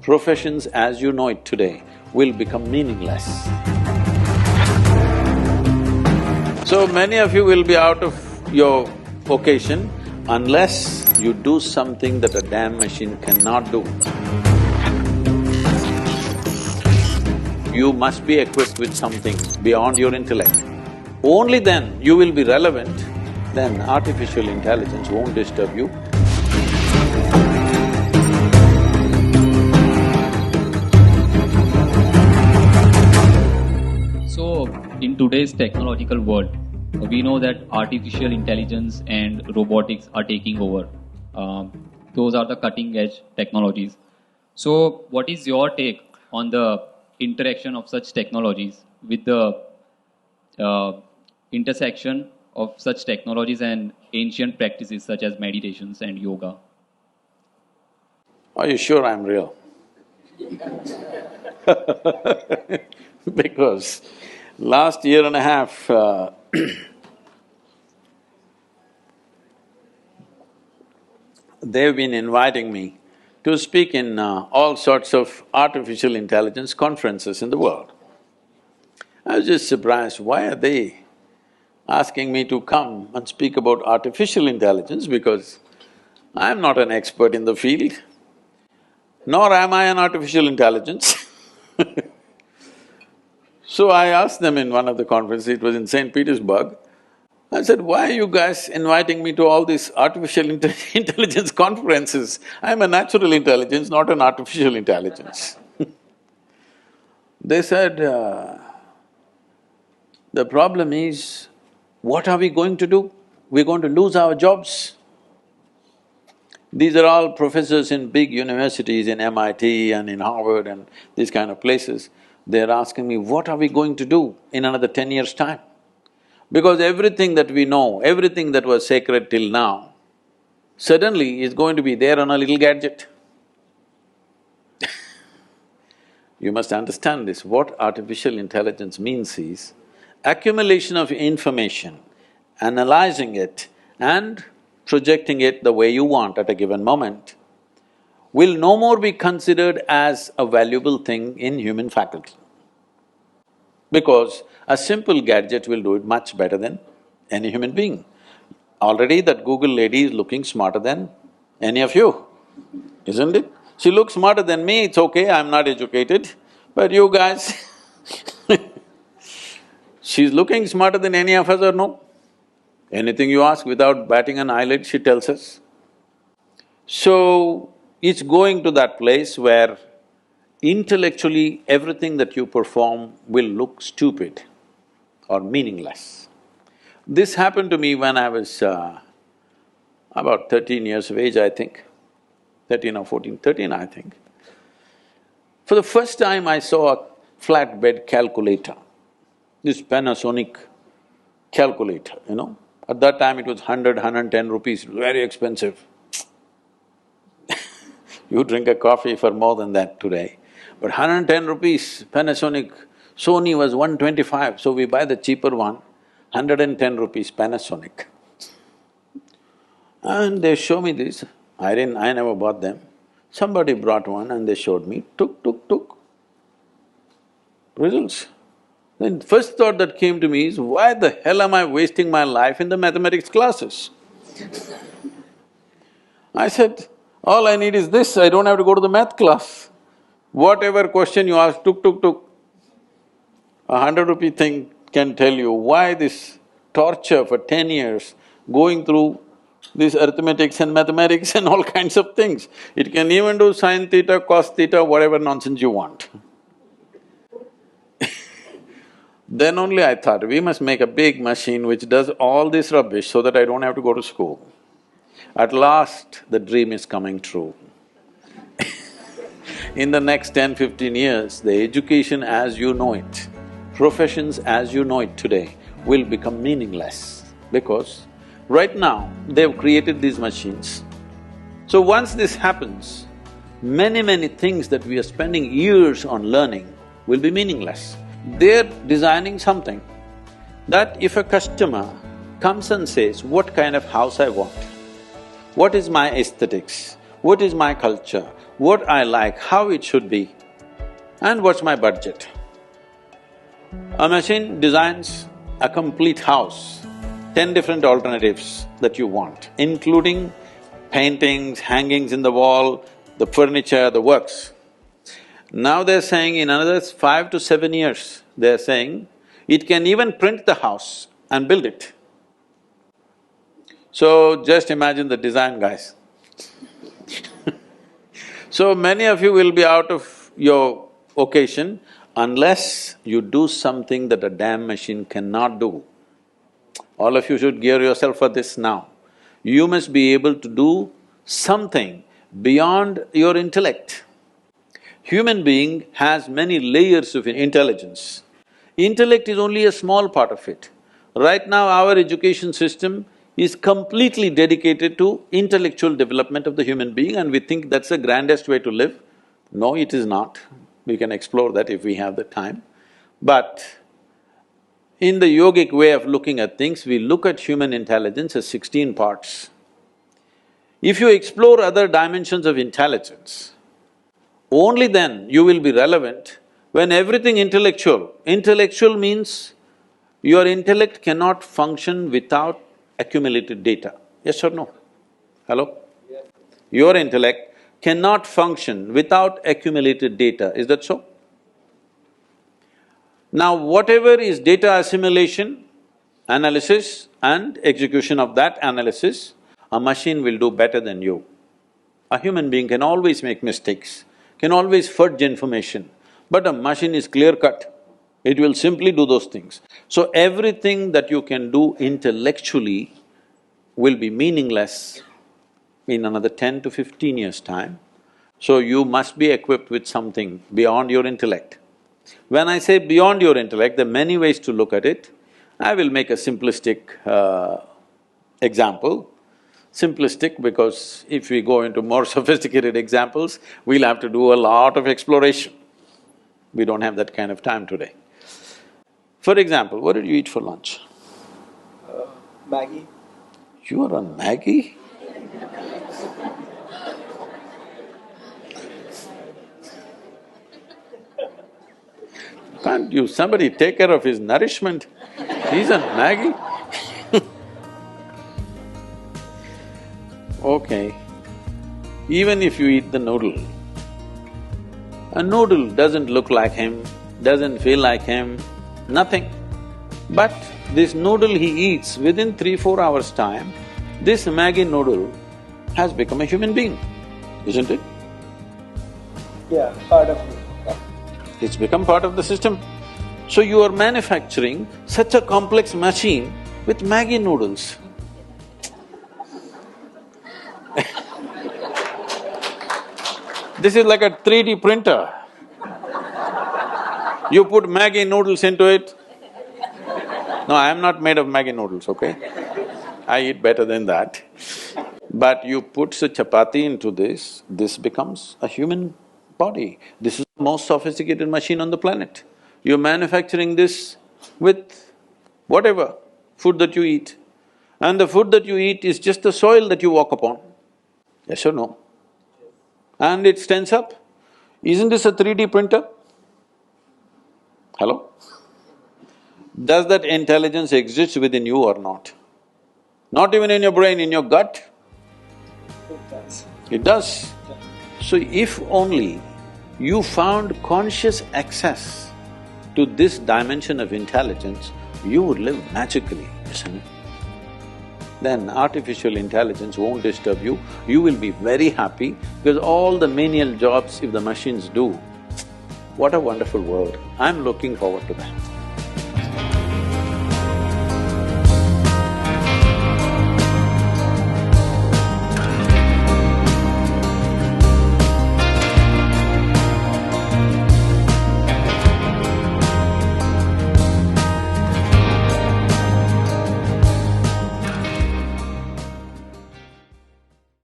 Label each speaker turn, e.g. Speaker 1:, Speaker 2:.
Speaker 1: Professions as you know it today will become meaningless. So many of you will be out of your vocation unless you do something that a damn machine cannot do. You must be equipped with something beyond your intellect. Only then you will be relevant, then artificial intelligence won't disturb you.
Speaker 2: So, in today's technological world, we know that artificial intelligence and robotics are taking over. Those are the cutting-edge technologies. So, what is your take on the interaction of such technologies with the intersection of such technologies and ancient practices such as meditations and yoga?
Speaker 1: Are you sure I'm real? Because last year and a half, they've been inviting me to speak in all sorts of artificial intelligence conferences in the world. I was just surprised, why are they asking me to come and speak about artificial intelligence, because I'm not an expert in the field, nor am I an artificial intelligence. So I asked them in one of the conferences, it was in St. Petersburg, I said, why are you guys inviting me to all these artificial intelligence conferences? I'm a natural intelligence, not an artificial intelligence. They said, the problem is, what are we going to do? We're going to lose our jobs. These are all professors in big universities in MIT and in Harvard and these kind of places. They're asking me, what are we going to do in another 10 years' time? Because everything that we know, everything that was sacred till now, suddenly is going to be there on a little gadget. You must understand this, what artificial intelligence means is accumulation of information, analyzing it and projecting it the way you want at a given moment, will no more be considered as a valuable thing in human faculty. Because a simple gadget will do it much better than any human being. Already that Google lady is looking smarter than any of you, isn't it? She looks smarter than me, it's okay, I'm not educated, but you guys she's looking smarter than any of us or no? Anything you ask, without batting an eyelid, she tells us. So, it's going to that place where intellectually everything that you perform will look stupid or meaningless. This happened to me when I was about 13 years of age, I think, 13 or 14, 13 I think. For the first time I saw a flatbed calculator, this Panasonic calculator, you know. At that time it was 110 rupees, very expensive. You drink a coffee for more than that today. But 110 rupees, Panasonic, Sony was 125, so we buy the cheaper one, 110 rupees Panasonic. And they show me this, I never bought them. Somebody brought one and they showed me, took. Results. Then first thought that came to me is, why the hell am I wasting my life in the mathematics classes? I said, all I need is this, I don't have to go to the math class. Whatever question you ask, took. A 100-rupee thing can tell you why this torture for 10 years, going through this arithmetics and mathematics and all kinds of things. It can even do sin theta, cos theta, whatever nonsense you want. Then only I thought, we must make a big machine which does all this rubbish so that I don't have to go to school. At last, the dream is coming true. In the next 10-15 years, the education as you know it, professions as you know it today will become meaningless, because right now they've created these machines. So once this happens, many things that we are spending years on learning will be meaningless. They're designing something that if a customer comes and says, what kind of house I want, what is my aesthetics, what is my culture, what I like, how it should be, and what's my budget. A machine designs a complete house, 10 different alternatives that you want, including paintings, hangings in the wall, the furniture, the works. Now they're saying in another 5 to 7 years, they're saying it can even print the house and build it. So just imagine the design, guys. So many of you will be out of your occasion unless you do something that a damn machine cannot do. All of you should gear yourself for this now. You must be able to do something beyond your intellect. Human being has many layers of intelligence. Intellect is only a small part of it. Right now, our education system is completely dedicated to intellectual development of the human being, and we think that's the grandest way to live. No, it is not. We can explore that if we have the time. But in the yogic way of looking at things, we look at human intelligence as 16 parts. If you explore other dimensions of intelligence, only then you will be relevant when everything intellectual. Intellectual means your intellect cannot function without accumulated data. Yes or no? Hello? Yes. Your intellect cannot function without accumulated data, is that so? Now, whatever is data assimilation, analysis and execution of that analysis, a machine will do better than you. A human being can always make mistakes, can always fudge information, but a machine is clear-cut. It will simply do those things. So everything that you can do intellectually will be meaningless in another 10 to 15 years' time. So you must be equipped with something beyond your intellect. When I say beyond your intellect, there are many ways to look at it. I will make a simplistic example. Simplistic because if we go into more sophisticated examples, we'll have to do a lot of exploration. We don't have that kind of time today. For example, what did you eat for lunch?
Speaker 3: Maggie.
Speaker 1: You are on Maggie? Can't you… somebody take care of his nourishment? He's on Maggie? Okay, even if you eat the noodle, a noodle doesn't look like him, doesn't feel like him, nothing. But this noodle he eats, within 3-4 hours' time, this Maggi noodle has become a human being, isn't it?
Speaker 3: Yeah, part of it.
Speaker 1: It's become part of the system. So you are manufacturing such a complex machine with Maggi noodles. This is like a 3D printer. You put Maggi noodles into it. No, I am not made of Maggi noodles, okay? I eat better than that. But you put a chapati into this becomes a human body. This is the most sophisticated machine on the planet. You're manufacturing this with whatever food that you eat. And the food that you eat is just the soil that you walk upon. Yes or no? And it stands up. Isn't this a 3D printer? Hello? Does that intelligence exist within you or not? Not even in your brain, in your gut?
Speaker 3: It does.
Speaker 1: It does. So if only you found conscious access to this dimension of intelligence, you would live magically, isn't it? Then artificial intelligence won't disturb you, you will be very happy because all the menial jobs if the machines do, what a wonderful world. I'm looking forward to that.